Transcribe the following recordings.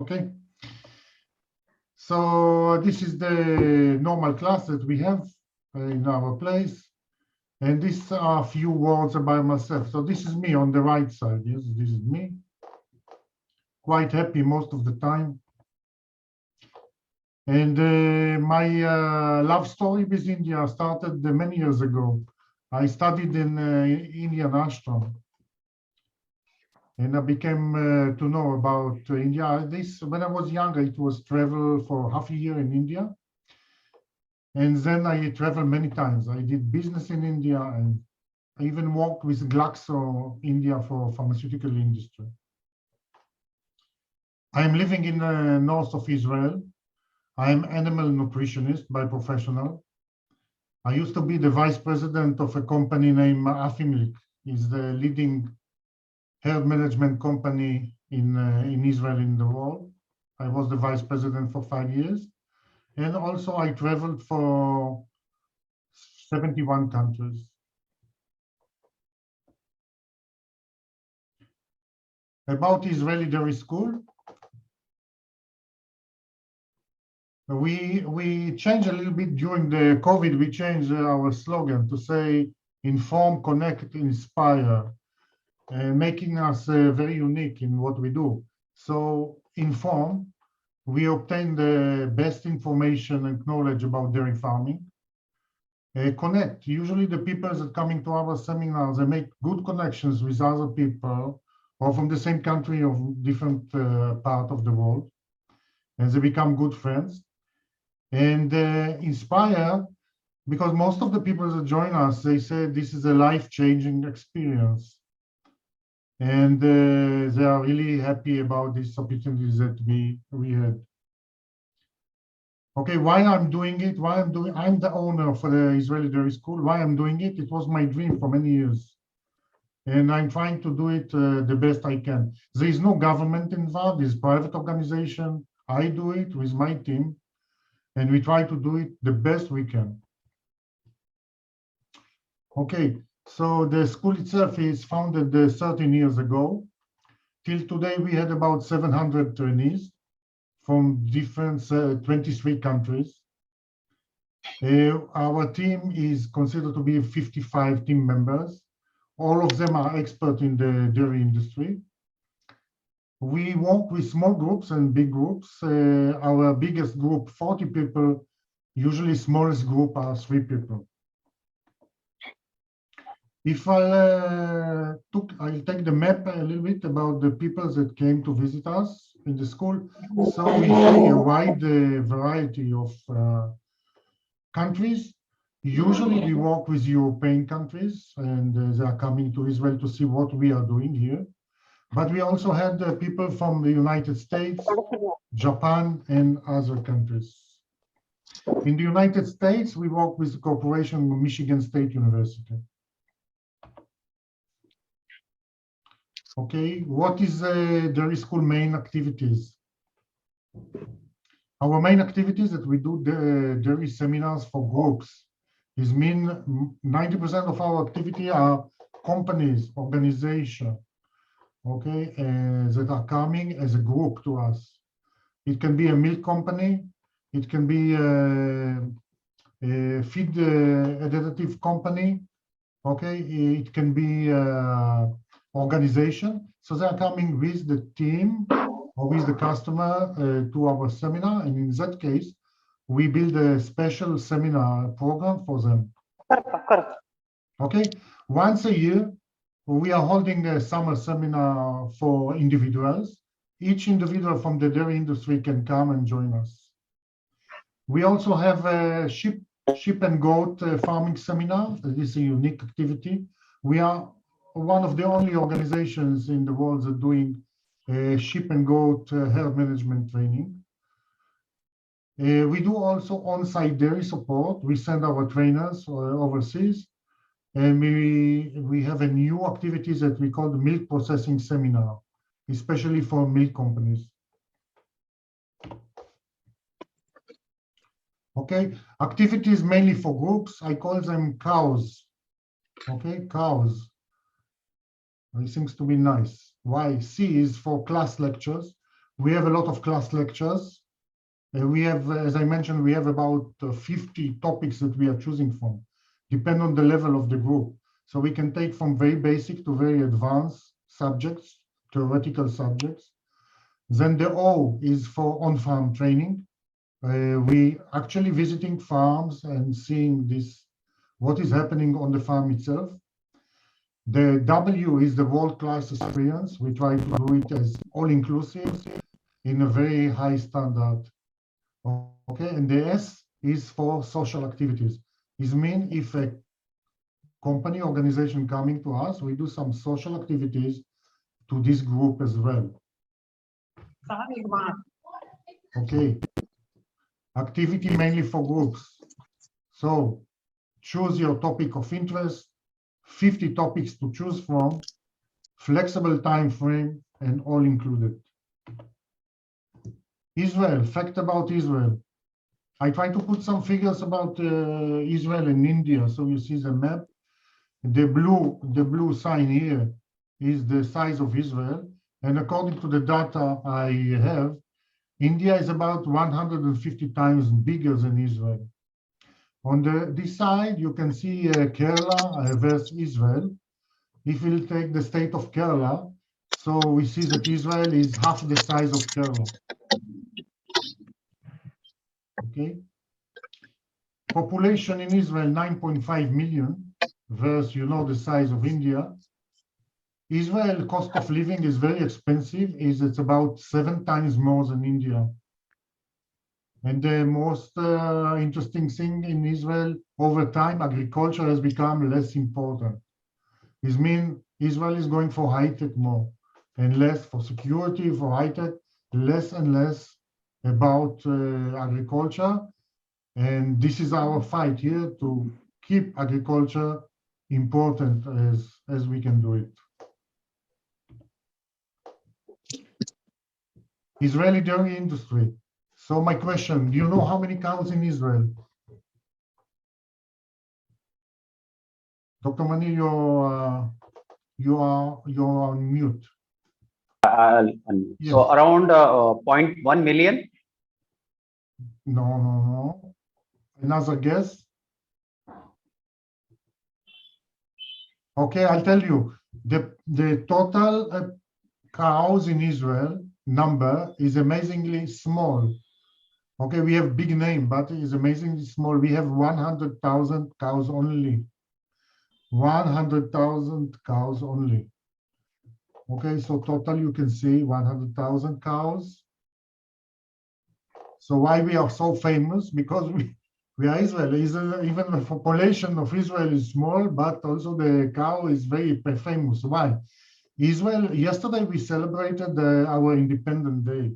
Okay, so this is the normal class that we have in our place, and these are a few words about myself. So this is me on the right side. Yes, this is me. Quite happy most of the time. And my love story with India started many years ago. I studied in Indian ashram, and I became to know about India. This, when I was younger, it was travel for half a year in India. And then I traveled many times. I did business in India, and I even worked with Glaxo India for pharmaceutical industry. I'm living in north of Israel. I'm animal nutritionist by professional. I used to be the vice president of a company named Afimilk. It's the leading herd management company in Israel, in the world. I was the vice president for 5 years. And also I traveled for 71 countries. About Israeli Dairy School, we changed a little bit during the COVID. We changed our slogan to say inform, connect, inspire, making us very unique in what we do. So inform, we obtain the best information and knowledge about dairy farming. Connect, usually the people that coming to our seminars, they make good connections with other people or from the same country or different part of the world, and they become good friends. And inspire, because most of the people that join us, they say this is a life-changing experience. And they are really happy about these opportunities that we had. Okay, why I'm doing it, I'm the owner of the Israeli Dairy School. Why I'm doing it, it was my dream for many years. And I'm trying to do it the best I can. There is no government involved, it's private organization. I do it with my team, and we try to do it the best we can. Okay, so the school itself is founded 13 years ago. Till today, we had about 700 trainees from different 23 countries. Our team is considered to be 55 team members. All of them are expert in the dairy industry. We work with small groups and big groups. Our biggest group, 40 people, usually smallest group are 3 people. If I'll take the map a little bit about the people that came to visit us in the school. So we see a wide variety of countries. Usually we work with European countries, and they are coming to Israel to see what we are doing here. But we also had people from the United States, Japan, and other countries. In the United States, we work with the cooperation with Michigan State University. Okay, what is dairy school main activities? Our main activities that we do the dairy seminars for groups. This means 90% of our activity are companies, organizations, okay, that are coming as a group to us. It can be a milk company, it can be a feed additive company, okay, it can be organization. So they are coming with the team or with the customer to our seminar, and in that case, we build a special seminar program for them. Okay, once a year, we are holding a summer seminar for individuals. Each individual from the dairy industry can come and join us. We also have a sheep and goat farming seminar. This is a unique activity. We are one of the only organizations in the world that are doing sheep and goat herd management training. We do also on-site dairy support. We send our trainers overseas, and we have a new activities that we call the milk processing seminar, especially for milk companies. Okay, activities mainly for groups. I call them cows. Okay, cows. It seems to be nice. Why? C is for class lectures. We have a lot of class lectures. We have, as I mentioned, we have about 50 topics that we are choosing from, depend on the level of the group. So we can take from very basic to very advanced subjects, theoretical subjects. Then the O is for on-farm training. We actually visiting farms and seeing this, what is happening on the farm itself. The W is the world-class experience. We try to do it as all-inclusive in a very high standard. Okay, and the S is for social activities. It means if a company organization coming to us, we do some social activities to this group as well. Okay, activity mainly for groups. So choose your topic of interest, 50 topics to choose from, flexible time frame, and all included. Israel, fact about Israel. I try to put some figures about Israel and India, so you see the map. The blue sign here is the size of Israel, and according to the data I have, India is about 150 times bigger than Israel. On this side, you can see Kerala versus Israel. If we'll take the state of Kerala, so we see that Israel is half the size of Kerala. Okay. Population in Israel, 9.5 million, versus, you know, the size of India. Israel cost of living is very expensive, it's about 7 times more than India. And the most interesting thing in Israel, over time, agriculture has become less important. This means Israel is going for high-tech more and less for security, for high-tech, less and less about agriculture. And this is our fight here to keep agriculture important as we can do it. Israeli dairy industry. So my question, do you know how many cows in Israel? Dr. Mani, you're on mute. Yes. So around 0.1 million? No. Another guess? Okay, I'll tell you. The total cows in Israel number is amazingly small. Okay, we have big name, but it's amazingly small. We have 100,000 cows only. 100,000 cows only. Okay, so total you can see 100,000 cows. So why we are so famous? Because we are Israel. Even the population of Israel is small, but also the cow is very famous. Why? Israel, yesterday we celebrated our Independence Day.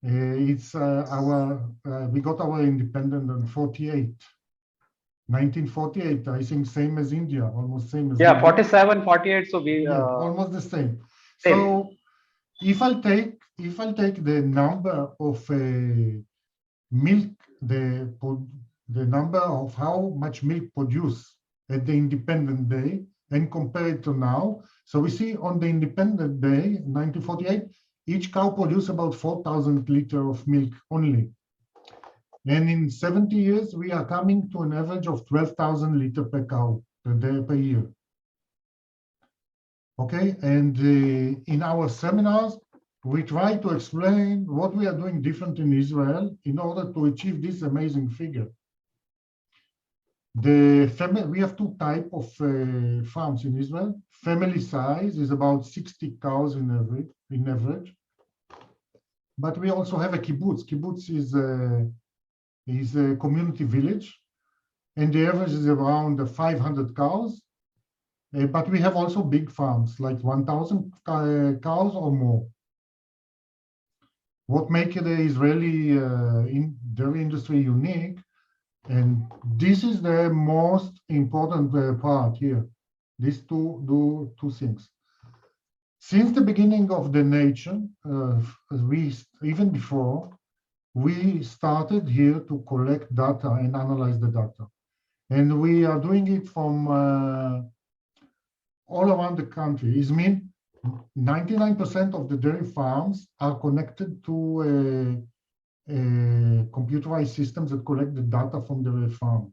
We got our independence in 1948, I think same as India, almost same as India. 47, 48, so we almost the same. So if I'll take the number of milk, the number of how much milk produced at the Independence Day and compare it to now, so we see on the Independence Day, 1948, each cow produced about 4,000 liters of milk only. And in 70 years, we are coming to an average of 12,000 liters per cow per year. Okay, and in our seminars, we try to explain what we are doing different in Israel in order to achieve this amazing figure. We have two types of farms in Israel. Family size is about 60 cows in average. But we also have a kibbutz. Kibbutz is a community village, and the average is around 500 cows. But we have also big farms, like 1,000 cows or more. What makes the Israeli dairy industry unique, and this is the most important part here, these two things. Since the beginning of the nation, even before, we started here to collect data and analyze the data. And we are doing it from all around the country. It means 99% of the dairy farms are connected to computerized systems that collect the data from the farm.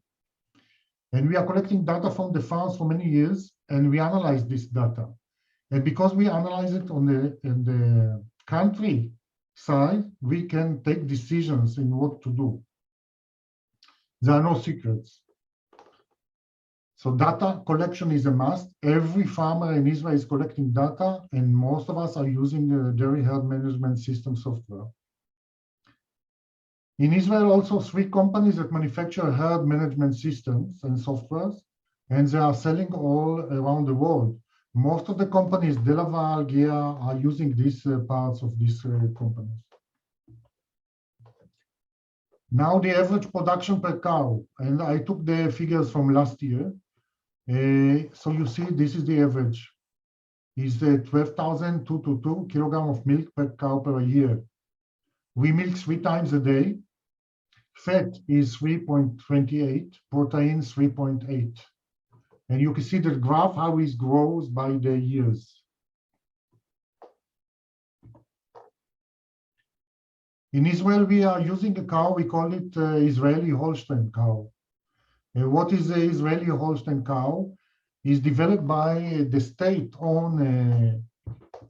And we are collecting data from the farms for many years, and we analyze this data. And because we analyze it on the country side, we can take decisions in what to do. There are no secrets. So data collection is a must. Every farmer in Israel is collecting data, and most of us are using dairy herd management system software. In Israel, also 3 companies that manufacture herd management systems and softwares, and they are selling all around the world. Most of the companies, Delaval, Gia, are using these parts of these companies. Now the average production per cow, and I took the figures from last year. So you see, this is the average. Is 12,222 kilogram of milk per cow per year. We milk 3 times a day. Fat is 3.28, protein 3.8. And you can see the graph, how it grows by the years. In Israel, we are using a cow, we call it Israeli Holstein cow. What is the Israeli Holstein cow? Is developed by the state-owned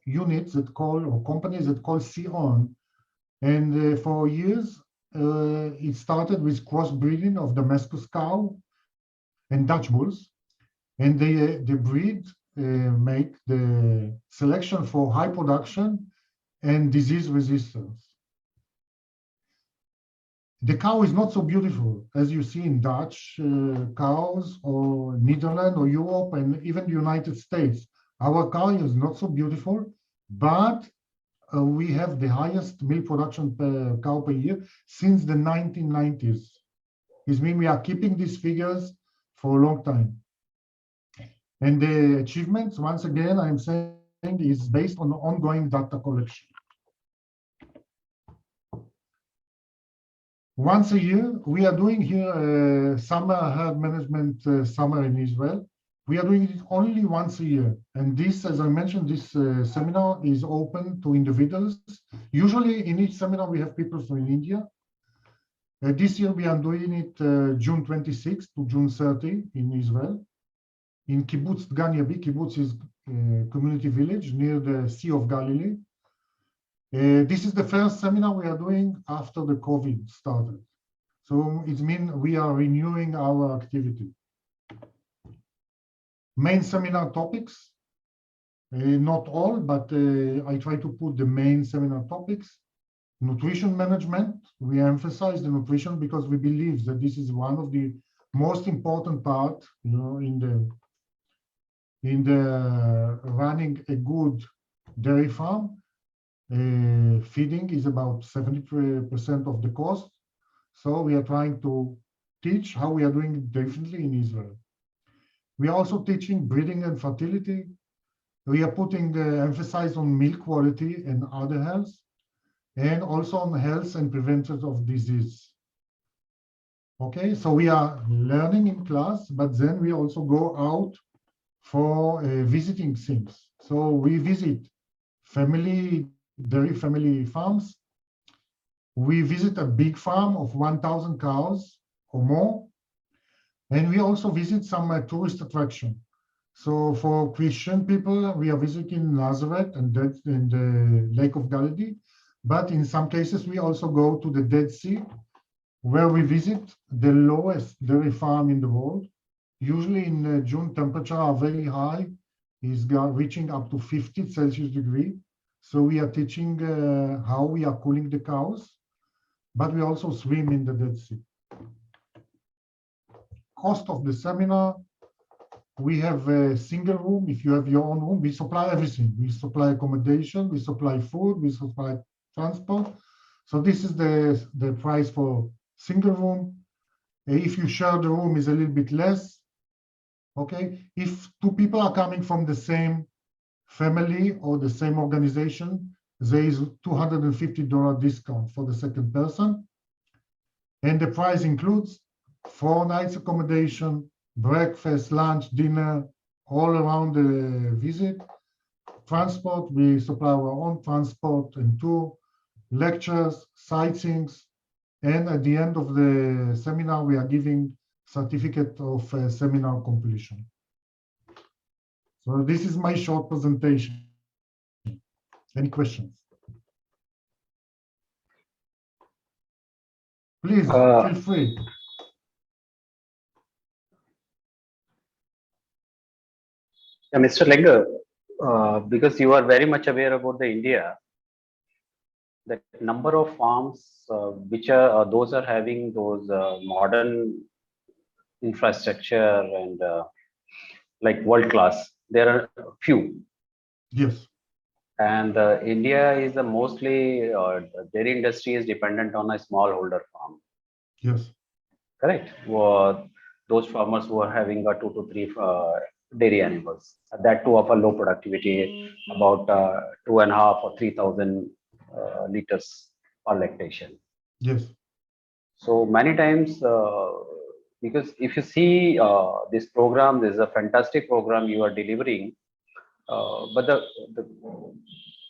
units that call, or companies that call Sion. And for years, it started with crossbreeding of Damascus cow and Dutch bulls. And the breed make the selection for high production and disease resistance. The cow is not so beautiful as you see in Dutch cows or Netherlands or Europe and even the United States. Our cow is not so beautiful, but we have the highest milk production per cow per year since the 1990s. This means we are keeping these figures for a long time. And the achievements, once again, I'm saying, is based on ongoing data collection. Once a year, we are doing here a summer herd management summer in Israel. We are doing it only once a year. And this, as I mentioned, this seminar is open to individuals. Usually in each seminar, we have people from India. This year, we are doing it June 26 to June 30 in Israel. In Kibbutz Gan Yabi. Kibbutz is a community village near the Sea of Galilee. This is the first seminar we are doing after the COVID started. So it means we are renewing our activity. Main seminar topics, not all, but I try to put the main seminar topics. Nutrition management, we emphasize the nutrition because we believe that this is one of the most important part, in the running a good dairy farm. Feeding is about 70% of the cost. So we are trying to teach how we are doing it differently in Israel. We are also teaching breeding and fertility. We are putting emphasis on milk quality and other health, and also on health and prevention of disease. Okay, so we are learning in class, but then we also go out for visiting things. So we visit dairy family farms. We visit a big farm of 1,000 cows or more. And we also visit some tourist attraction. So for Christian people, we are visiting Nazareth and the Lake of Galilee. But in some cases, we also go to the Dead Sea, where we visit the lowest dairy farm in the world. Usually in June, temperatures are very high, is reaching up to 50 Celsius degree. So we are teaching how we are cooling the cows, but we also swim in the Dead Sea. Cost of the seminar, we have a single room. If you have your own room, we supply everything. We supply accommodation, we supply food, we supply transport. So this is the price for single room. If you share the room, is a little bit less. Okay, if 2 people are coming from the same family or the same organization, there is $250 discount for the second person. And the price includes 4 nights accommodation, breakfast, lunch, dinner, all around the visit. transport, we supply our own transport, and two, lectures, sightseeings, and at the end of the seminar, we are giving certificate of seminar completion. So this is my short presentation. Any questions? Please feel free. Yeah, Mr. Linger, because you are very much aware about the India, the number of farms which are those are having those modern infrastructure and like world class. There are few, Yes, and India is a mostly dairy industry is dependent on a smallholder farm. yes, Correct. Those farmers who are having a 2 to 3 dairy animals, that too of a low productivity, about 2.5 or 3,000 liters per lactation. yes, So many times, because if you see this program, this is a fantastic program you are delivering, but the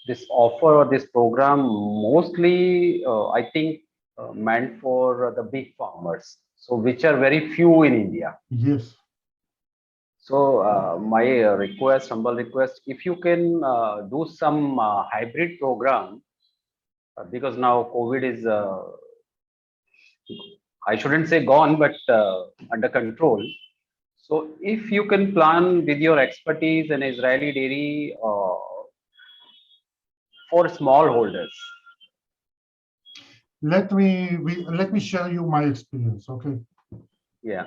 this offer or this program mostly, I think, meant for the big farmers, so which are very few in India. yes. So my request, humble request, if you can do some hybrid program, because now COVID is, I shouldn't say gone, but under control. So if you can plan with your expertise in Israeli dairy for smallholders. Let me share you my experience. Okay, Yeah.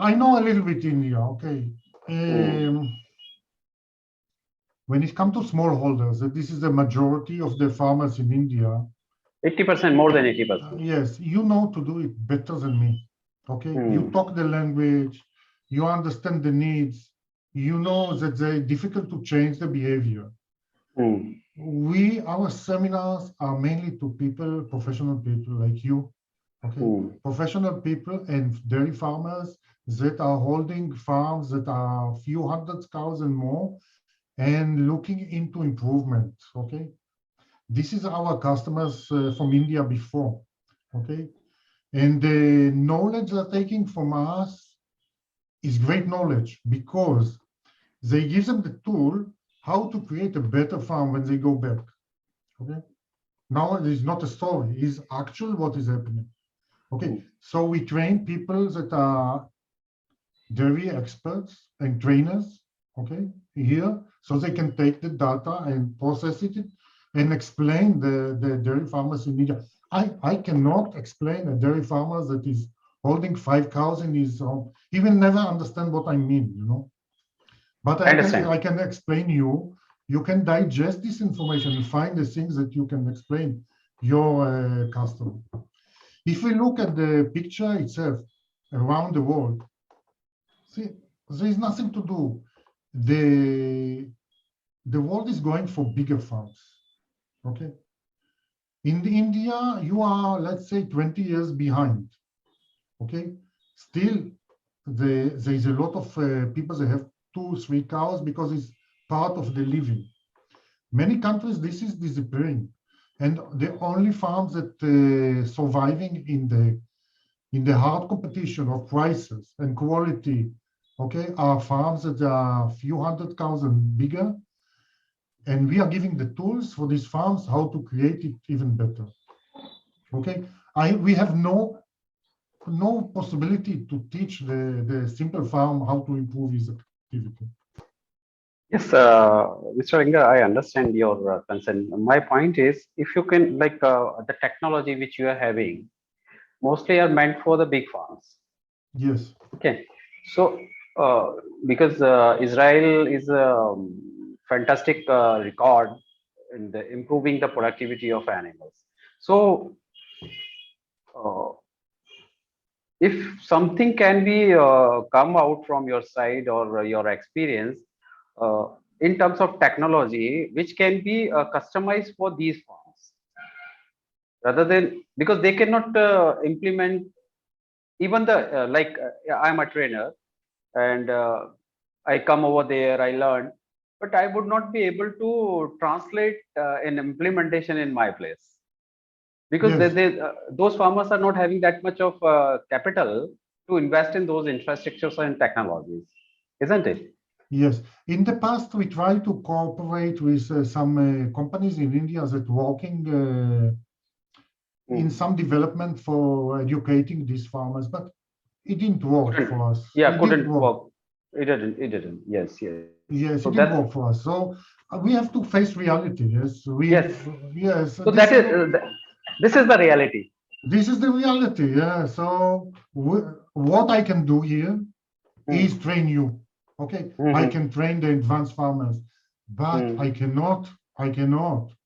I know a little bit India. Okay, Mm. when it comes to smallholders, this is the majority of the farmers in India. 80%, more than 80%. Yes, you know to do it better than me. Okay, you Mm. talk the language, you understand the needs, you know that they're difficult to change the behavior. Mm. Our seminars are mainly to people, professional people like you, okay? Mm. Professional people and dairy farmers that are holding farms that are a few hundred cows and more and looking into improvement, okay? This is our customers from India before, okay? And the knowledge they're taking from us is great knowledge because they give them the tool how to create a better farm when they go back, okay? Now it is not a story, it's actual what is happening. Okay, Mm. so we train people that are dairy experts and trainers, okay, here, so they can take the data and process it and explain the dairy farmers in India. I cannot explain a dairy farmer that is holding 5 cows in his home. He will never understand what I mean, you know. But I I understand. can explain you can digest this information and find the things that you can explain your customer. If we look at the picture itself around the world, see, there is nothing to do. The world is going for bigger farms. Okay. In India, you are, let's say, 20 years behind. Okay. Still, there is a lot of people that have 2, 3 cows because it's part of the living. Many countries, this is disappearing. And the only farms that surviving in the hard competition of prices and quality, okay, are farms that are a few hundred cows and bigger. And we are giving the tools for these farms how to create it even better. Okay, we have no possibility to teach the simple farm how to improve his activity. Yes, Mr. Ringer, I understand your concern. My point is, if you can, like the technology which you are having, mostly are meant for the big farms. Yes, Okay, so because Israel is a fantastic record in the improving the productivity of animals. So uh, if something can be come out from your side or your experience uh, in terms of technology, which can be customized for these farms, rather than because they cannot implement even the like I'm a trainer and I come over there, I learn. but I would not be able to translate an implementation in my place, because Yes, those farmers are not having that much of capital to invest in those infrastructures and technologies, isn't it? yes. In the past, we tried to cooperate with some companies in India that working in Hmm. some development for educating these farmers, but it didn't work Couldn't, for us. yeah, It didn't couldn't work. work. It didn't. Yes, yes. So Yes, it that's, didn't work for us. So we have to face reality. Yes, yes. yes, So that is, this is the reality. this is the reality. Yeah. So what I can do here is Hmm. train you. Okay, I Hmm. can train the advanced farmers, but Hmm. I cannot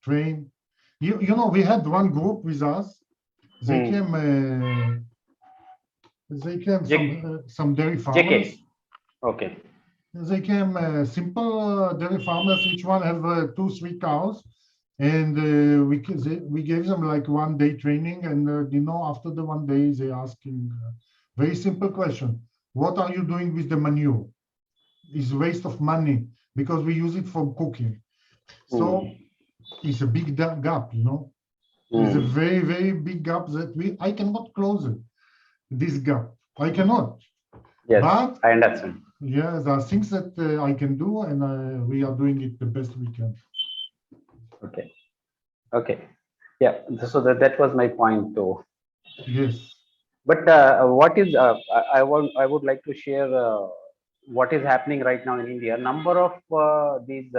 train. You know, we had one group with us. They Hmm. came. They came J- some dairy JK. farmers. Okay. They came simple dairy farmers. Each one have 2, 3 cows, and we gave them like 1 day training. And you know, after the 1 day, they asking very simple question: what are you doing with the manure? It's waste of money because we use it for cooking. Hmm. So it's a big gap, you know. It's a Hmm. very big gap that I cannot close it. This gap, I cannot. Yes, But I understand. yeah, there are things that I can do, and we are doing it the best we can. Okay. Okay. Yeah. So that was my point too. Yes. But what is I would like to share what is happening right now in India. Number of these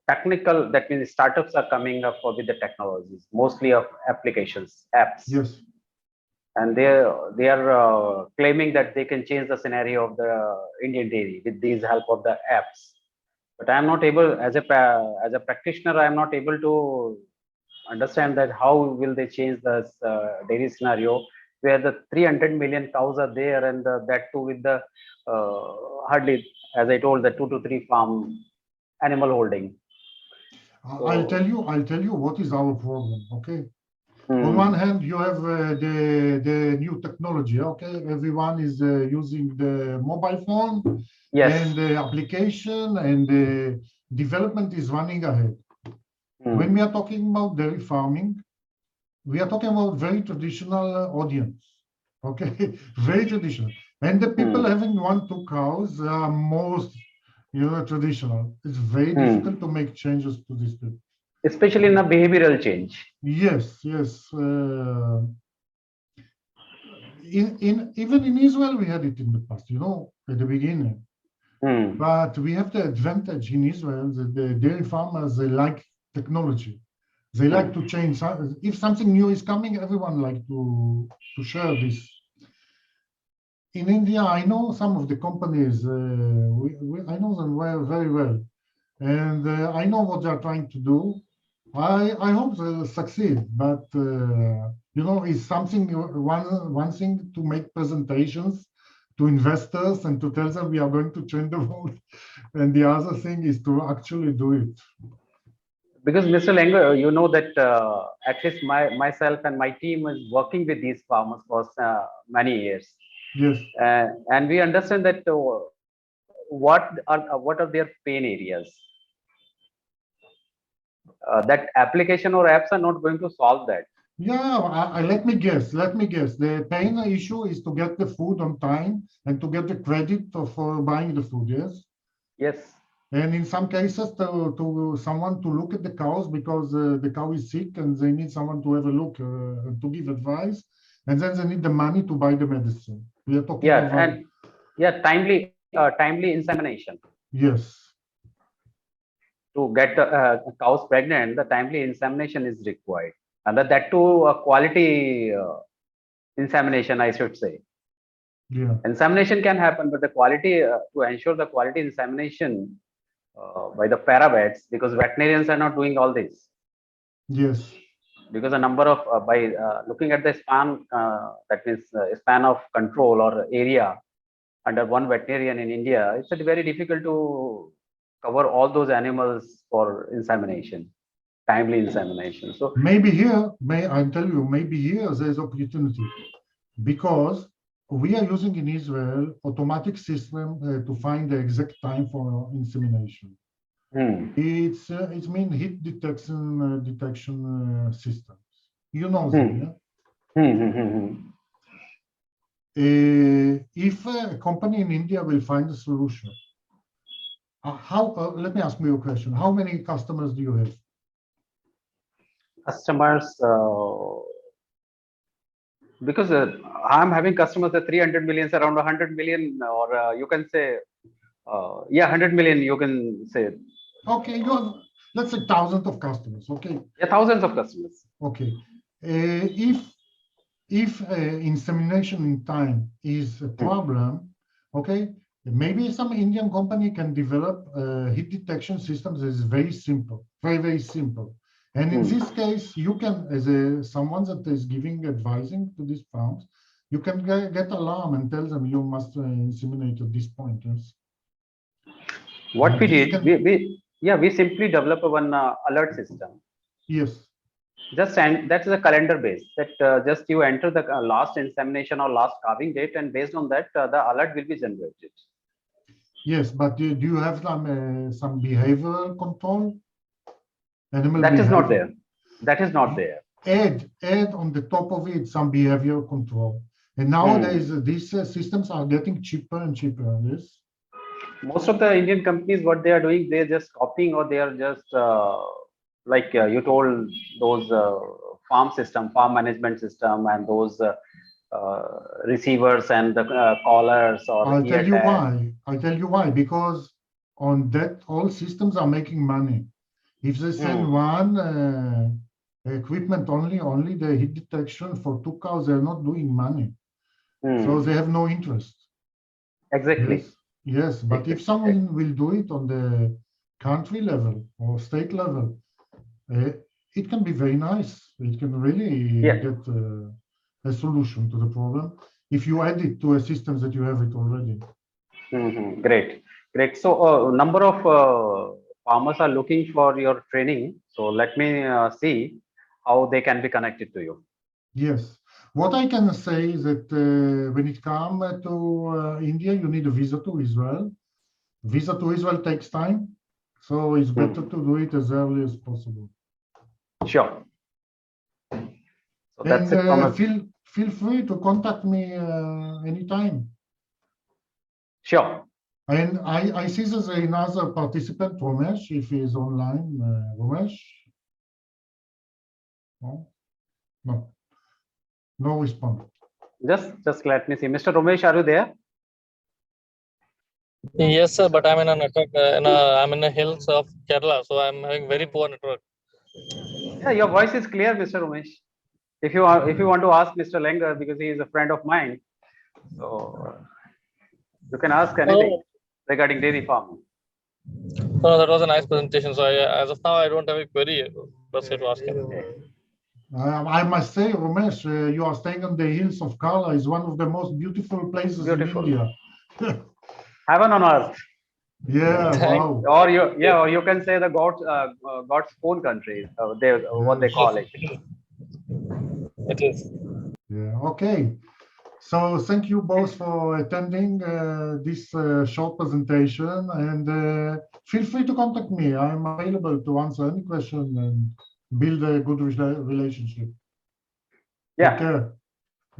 technical, that means startups are coming up with the technologies, mostly of applications, apps, Yes. and they are claiming that they can change the scenario of the Indian dairy with these help of the apps. But I am not able, as as a practitioner, I am not able to understand that how will they change this dairy scenario where the 300 million cows are there, and that too with the hardly, as I told, the 2 to 3 farm animal holding. So I'll tell you what is our problem. Okay. On one hmm, hand, you have the new technology. Okay, everyone is using the mobile phone, and yes. the application and the development is running ahead. When we Hmm, are talking about dairy farming, we are talking about very traditional audience. Okay, very traditional, and the people hmm, having 1, 2 cows are most, traditional. It's very difficult hmm. to make changes to these people. Especially in a behavioral change. Yes, yes. In even in Israel, we had it in the past, at the beginning. Hmm, But we have the advantage in Israel that the dairy farmers, they like technology. They like hmm. to change. If something new is coming, everyone like to share this. In India, I know some of the companies. I know them very well, and I know what they are trying to do. I hope they'll succeed, but it's something one thing to make presentations to investors and to tell them we are going to change the world, and the other thing is to actually do it. Because Mr. Lengo, you know that at least myself and my team is working with these farmers for many years, Yes. and we understand that what are their pain areas. That application or apps are not going to solve that. Yeah, let me guess. Let me guess. The pain issue is to get the food on time and to get the credit for buying the food. Yes. Yes. And in some cases, to someone to look at the cows because the cow is sick and they need someone to have a look to give advice, and then they need the money to buy the medicine. We are talking Yeah, about and yeah, timely insemination. yes, To get cows pregnant, the timely insemination is required, and that too quality insemination, I should say. yeah, Insemination can happen, but the quality, to ensure the quality insemination by the paravets, because veterinarians are not doing all this, yes, because the number of by looking at the span, that means span of control or area under one veterinarian in India, it's very difficult to cover all those animals for insemination, timely insemination. So maybe here, may I tell you, maybe here there's opportunity because we are using in Israel automatic system to find the exact time for insemination. It's mean heat detection systems. You know them, yeah? If a company in India will find a solution, let me ask you a question. How many customers do you have? Customers, because I'm having customers at 300 million, around 100 million, or you can say, yeah, 100 million, you can say. Okay, you have, let's say, thousands of customers, okay? Yeah, thousands of customers. Okay. If insemination in time is a problem, okay, maybe some Indian company can develop heat detection systems that is very simple, very, very simple. And in this case, you can, as someone that is giving advising to these farms, you can get alarm and tell them you must inseminate at this point. Yes. What we did, we simply develop one alert system. Yes. Just and that is a calendar base that just you enter the last insemination or last calving date, and based on that, the alert will be generated. Yes, but do you have some behavioral control? That is not there. That is not there. Add on the top of it some behavior control. And nowadays, these systems are getting cheaper and cheaper. Yes. Most of the Indian companies, what they are doing, they're just copying, or they are just like you told, those farm management system, and those receivers and the callers. Or I'll tell you why. I'll tell you why. Because on that, all systems are making money. If they send one equipment only the heat detection for 2 cows, they're not doing money. So they have no interest. Exactly. Yes, but if someone will do it on the country level or state level, it can be very nice. It can really get a solution to the problem if you add it to a system that you have it already. Great. So number of farmers are looking for your training. So let me see how they can be connected to you. Yes. What I can say is that when it comes to India, you need a visa to Israel. Visa to Israel takes time, so it's better to do it as early as possible. Sure. So that's it. Feel free to contact me anytime. Sure. And I see there's another participant, Romesh, if he is online. Romesh? No response. Just let me see. Mr. Romesh, are you there? Yes, sir, but I'm in a network. I'm in the hills of Kerala, so I'm having very poor network. Yeah, your voice is clear, Mr. Romesh. If you want to ask Mr. Langer, because he is a friend of mine, so you can ask anything regarding dairy farming. No, that was a nice presentation. So as of now, I don't have a query. That's it to ask him. I must say, Romesh, you are staying on the hills of Kerala. Is one of the most beautiful places in India. Heaven on earth. Yeah, wow. Or you can say the God's own country. What they call it. It is. Yeah. Okay. So thank you both for attending this short presentation, and feel free to contact me. I'm available to answer any question and build a good relationship. Yeah. Take care.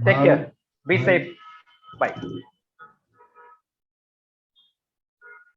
Take care. Be safe. Bye.